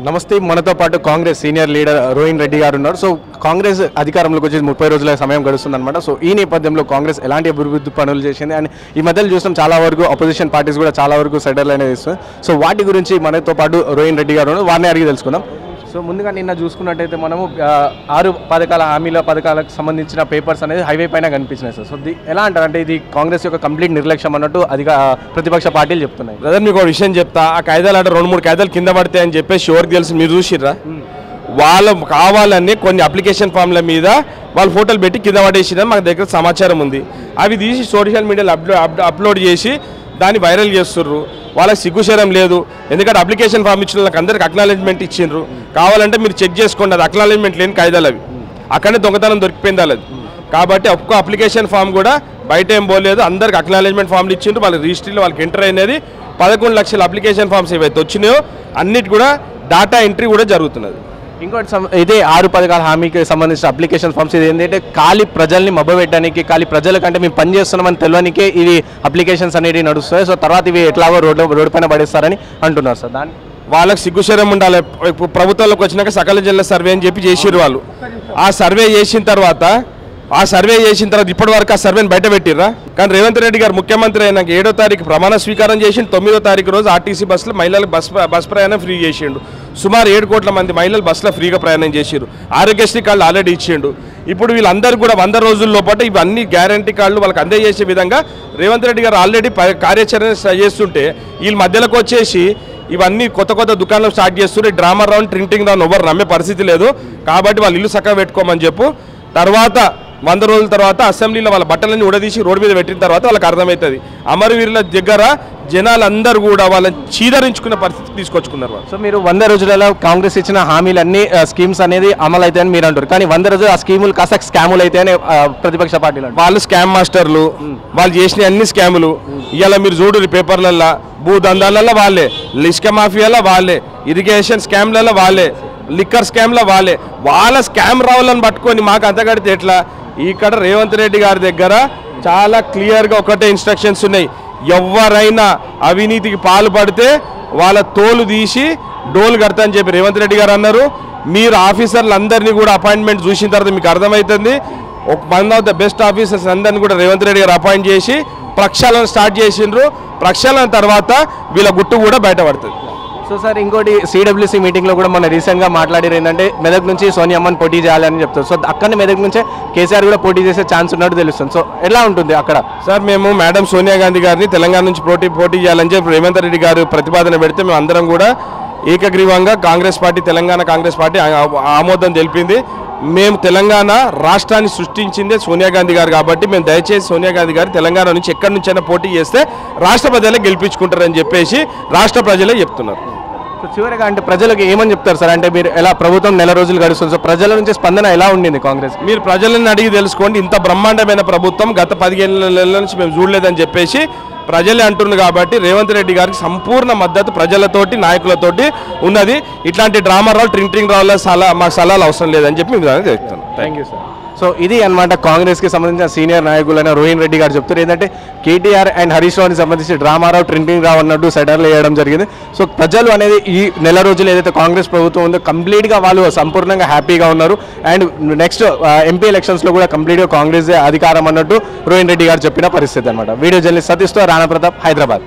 నమస్తే. మనతో పాటు కాంగ్రెస్ సీనియర్ లీడర్ రోహిన్ రెడ్డి గారు ఉన్నారు. సో కాంగ్రెస్ అధికారంలోకి వచ్చి 30 రోజుల సమయం గడుస్తుందన్నమాట. సో ఈ నేపథ్యంలో కాంగ్రెస్ ఎలాంటి అభివృద్ధి పనులు చేసింది అండ్ ఈ మధ్యలో చూస్తాం చాలా వరకు అపోజిషన్ పార్టీస్ కూడా చాలా వరకు సెటిల్ అనేది ఇస్తుంది. సో వాటి గురించి మనతో పాటు రోహిన్ రెడ్డి గారు ఉన్నారు, వారిని అడిగి తెలుసుకుందాం. సో ముందుగా నిన్న చూసుకున్నట్టయితే మనము 6 పథకాల హామీల పథకాలకు సంబంధించిన పేపర్స్ అనేది హైవే పైన కనిపించినాయి సార్. సో ఎలా అంటారు అంటే ఇది కాంగ్రెస్ యొక్క కంప్లీట్ నిర్లక్ష్యం అన్నట్టు ప్రతిపక్ష పార్టీలు చెప్తున్నాయి. బ్రదర్ మీకు ఒక విషయం చెప్తా, ఆ కాయిదాలు అంటే 2-3 కాయిదాలు కింద పడతాయి అని చెప్పేసి ఎవరికి తెలుసు, మీరు చూసిర్రా? వాళ్ళు కావాలని కొన్ని అప్లికేషన్ ఫామ్ల మీద వాళ్ళు ఫోటోలు పెట్టి కింద పడేసిన మాకు దగ్గర సమాచారం ఉంది. అవి తీసి సోషల్ మీడియాలో అప్లోడ్ చేసి దాన్ని వైరల్ చేస్తుర్రు. వాళ్ళకి సిగ్గుశరం లేదు, ఎందుకంటే అప్లికేషన్ ఫామ్ ఇచ్చిన వాళ్ళకి అందరికి అక్నాలెడ్జ్మెంట్ ఇచ్చిండ్రు. కావాలంటే మీరు చెక్ చేసుకోండి, అది అక్నాలెడ్జ్మెంట్ లేని కాయిదాలు అవి, అక్కడనే దొంగతనం దొరికిపోయింది వాళ్ళది. కాబట్టి ఒక్క అప్లికేషన్ ఫామ్ కూడా బయట ఏం పోలేదు, అందరికి అక్నాలెడ్జ్మెంట్ ఫామ్లు ఇచ్చిండ్రు. వాళ్ళ రిజిస్ట్రీలో వాళ్ళకి ఎంటర్ అయినది 11 లక్షల అప్లికేషన్ ఫామ్స్ ఏవైతే వచ్చినాయో అన్నిటి కూడా డాటా ఎంట్రీ కూడా జరుగుతున్నది. ఇంకోటి ఇదే 6 పథకాల హామీకి సంబంధించిన అప్లికేషన్ ఫామ్స్ ఇది ఏంటంటే ఖాళీ ప్రజల్ని మభ్యపెట్టడానికి, ఖాళీ ప్రజల కంటే మేము పని చేస్తున్నామని తెలియనికే ఇవి అప్లికేషన్స్ అనేవి నడుస్తాయి. సో తర్వాత ఇవి ఎట్లాగో రోడ్డు పైన పడేస్తారని అంటున్నారు సార్. దాన్ని వాళ్ళకి సిగ్గుశరం ఉండాలి. ప్రభుత్వంలోకి వచ్చినాక సకల జిల్లా సర్వే అని చెప్పి చేసిర్రు వాళ్ళు. ఆ సర్వే చేసిన తర్వాత ఇప్పటి వరకు ఆ సర్వేని బయట పెట్టిర్రా? కానీ రేవంత్ రెడ్డి గారు ముఖ్యమంత్రి అయినాక 7వ తారీఖు ప్రమాణ స్వీకారం చేసిండు. 9వ తారీఖు రోజు ఆర్టీసీ బస్సులో మహిళలకు బస్ ప్రయాణం ఫ్రీ చేసిండు. సుమారు 7 కోట్ల మంది మహిళలు బస్సులో ఫ్రీగా ప్రయాణం చేసిరు. ఆరోగ్యశ్రీ కార్డులు ఆల్రెడీ ఇచ్చిండు. ఇప్పుడు వీళ్ళందరూ కూడా 100 రోజుల్లో పాటు ఇవన్నీ గ్యారంటీ కార్డులు వాళ్ళకి అందజేసే విధంగా రేవంత్ రెడ్డి గారు ఆల్రెడీ కార్యాచరణ చేస్తుంటే వీళ్ళు మధ్యలోకి వచ్చేసి ఇవన్నీ కొత్త దుకాణాలు స్టార్ట్ చేస్తుంటే డ్రామా రౌండ్ ట్రింటింగ్ రౌండ్ ఎవరు నమ్మే పరిస్థితి లేదు. కాబట్టి వాళ్ళు ఇల్లు చక్కగా పెట్టుకోమని చెప్పు. తర్వాత 100 రోజుల తర్వాత అసెంబ్లీలో వాళ్ళ బట్టలన్నీ ఉడదీసి రోడ్డు మీద పెట్టిన తర్వాత వాళ్ళకి అర్థమవుతుంది. అమరవీరుల దగ్గర జనాలందరూ కూడా వాళ్ళని చీదరించుకునే పరిస్థితి తీసుకొచ్చుకున్నారు వాళ్ళు. సో మీరు 100 రోజులలో కాంగ్రెస్ ఇచ్చిన హామీలన్నీ స్కీమ్స్ అనేది అమలు అవుతాయని మీరు అంటారు, కానీ 100 రోజులు ఆ స్కీములు కాస్త స్కాములు అయితేనే ప్రతిపక్ష పార్టీలు వాళ్ళు స్కామ్ మాస్టర్లు, వాళ్ళు చేసిన అన్ని స్కాములు. ఇవాళ మీరు చూడు పేపర్లల్లో భూదందాలలో వాళ్ళే, ఇసుక మాఫియాలో వాళ్ళే, ఇరిగేషన్ స్కామ్లలో వాళ్ళే, లిక్కర్ స్కామ్లో వాళ్ళే. వాళ్ళ స్కామ్ రావాలని పట్టుకొని మాకు అంతగడితే ఎట్లా? ఇక్కడ రేవంత్ రెడ్డి గారి దగ్గర చాలా క్లియర్గా ఒకటే ఇన్స్ట్రక్షన్స్ ఉన్నాయి. ఎవరైనా అవినీతికి పాల్పడితే వాళ్ళ తోలు తీసి డోలు కడతా అని చెప్పి రేవంత్ రెడ్డి గారు అన్నారు. మీరు ఆఫీసర్లందరినీ కూడా అపాయింట్మెంట్ చూసిన తర్వాత మీకు అర్థమవుతుంది. ఒక 1 ఆఫ్ ద బెస్ట్ ఆఫీసర్స్ అందరినీ కూడా రేవంత్ రెడ్డి గారు అపాయింట్ చేసి ప్రక్షాళన స్టార్ట్ చేసిండ్రు. ప్రక్షాళన తర్వాత వీళ్ళ గుట్టు కూడా బయటపడుతుంది. సో సార్ ఇంకోటి సిడబ్ల్యూసీ మీటింగ్లో కూడా మన రీసెంట్గా మాట్లాడారు ఏంటంటే మెదక్ నుంచి సోనియమ్మని పోటీ చేయాలని చెప్తారు. సో అక్కడ మెదక్ నుంచే కేసీఆర్ కూడా పోటీ చేసే ఛాన్స్ ఉన్నట్టు తెలుస్తుంది. సో ఎలా ఉంటుంది అక్కడ? సార్ మేము మేడం సోనియా గాంధీ గారిని తెలంగాణ నుంచి పోటీ చేయాలని చెప్పి రేవంత్ రెడ్డి గారు ప్రతిపాదన పెడితే మేము అందరం కూడా ఏకగ్రీవంగా తెలంగాణ కాంగ్రెస్ పార్టీ ఆమోదం తెలిపింది. మేము తెలంగాణ రాష్ట్రాన్ని సృష్టించిందే సోనియా గాంధీ గారు కాబట్టి మేము దయచేసి సోనియా గాంధీ గారు తెలంగాణ నుంచి ఎక్కడి నుంచైనా పోటీ చేస్తే రాష్ట్ర ప్రజలే గెలిపించుకుంటారని చెప్పేసి రాష్ట్ర ప్రజలే చెప్తున్నారు. సో చివరిగా అంటే ప్రజలకు ఏమని చెప్తారు సార్? అంటే మీరు ఎలా ప్రభుత్వం 4 రోజులు గడుస్తుంది, సో ప్రజల నుంచి స్పందన ఎలా ఉండింది కాంగ్రెస్? మీరు ప్రజలను అడిగి తెలుసుకోండి. ఇంత బ్రహ్మాండమైన ప్రభుత్వం గత 15 నెలల నుంచి మేము చూడలేదని చెప్పేసి ప్రజలే అంటున్నారు. కాబట్టి రేవంత్ రెడ్డి గారికి సంపూర్ణ మద్దతు ప్రజలతోటి నాయకులతోటి ఉన్నది. ఇట్లాంటి డ్రామా రావు ట్రింటింగ్ రావుల మాకు సలహాలు అవసరం లేదని చెప్పి మేము చెప్తాను. Thank you sir. సో ఇది అనమాట కాంగ్రెస్కి సంబంధించిన సీనియర్ నాయకులైన రోహిన్ రెడ్డి గారు చెప్తారు ఏంటంటే కేటీఆర్ అండ్ హరీష్ రావుని సంబంధించి డ్రామారావు ట్రింటింగ్ రావు అన్నట్టు సెటర్లు వేయడం జరిగింది. సో ప్రజలు అనేది ఈ 4 రోజులు ఏదైతే కాంగ్రెస్ ప్రభుత్వం ఉందో కంప్లీట్గా వాళ్ళు సంపూర్ణంగా హ్యాపీగా ఉన్నారు. అండ్ నెక్స్ట్ ఎంపీ ఎలక్షన్స్లో కూడా కంప్లీట్గా కాంగ్రెస్ అధికారం అన్నట్టు రోహిన్ రెడ్డి గారు చెప్పిన పరిస్థితి అనమాట. వీడియో జర్నలిస్ట్ సతీష్తో రాణా ప్రతాప్, హైదరాబాద్.